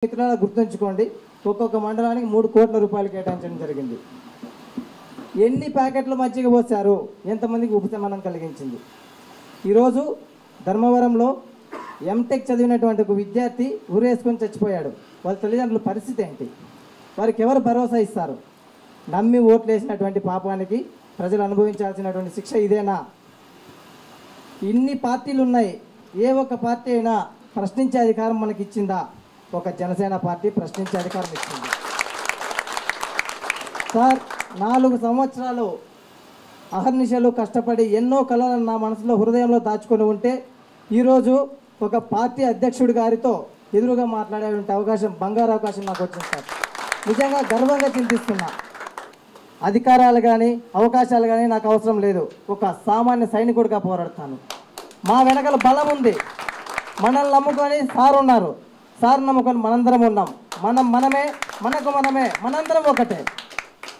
మిత్రులారా గుర్తుంచుకోండి, ఒక్కొక్క మండలానికి 3 కోట్ల రూపాయలు కేటాయించడం జరిగింది. ఎన్ని ప్యాకెట్లు మజ్జిగ పోసారు, ఎంతమందికి ఉపశమనం కలిగించింది? ఈరోజు ధర్మవరంలో ఎంటెక్ చదివినటువంటి ఒక విద్యార్థి ఊరేసుకొని చచ్చిపోయాడు. వాళ్ళ తల్లిదండ్రుల పరిస్థితి ఏంటి? వారికి ఎవరు భరోసా ఇస్తారు? నమ్మి ఓట్లు వేసినటువంటి పాపానికి ప్రజలు అనుభవించాల్సినటువంటి శిక్ష ఇదేనా? ఇన్ని పార్టీలు ఉన్నాయి, ఏ ఒక్క పార్టీ అయినా ప్రశ్నించే అధికారం మనకి ఇచ్చిందా? ఒక జనసేన పార్టీ ప్రశ్నించే అధికారం ఇచ్చింది. సార్, 4 సంవత్సరాలు అహర్నిశలు కష్టపడి ఎన్నో కళలను నా మనసులో హృదయంలో దాచుకొని ఉంటే ఈరోజు ఒక పార్టీ అధ్యక్షుడి గారితో ఎదురుగా మాట్లాడే అవకాశం, బంగారు అవకాశం నాకు వచ్చింది సార్. నిజంగా గర్వంగా చింతిస్తున్నా. అధికారాలు కానీ అవకాశాలు కానీ నాకు అవసరం లేదు. ఒక సామాన్య సైనికుడిగా పోరాడతాను. మా వెనకాల బలం ఉంది. మనల్ని నమ్ముకొని సార్ ఉన్నారు. సార్ నమ్ముకొని మనందరం ఉన్నాం. మనమే మనందరం ఒకటే.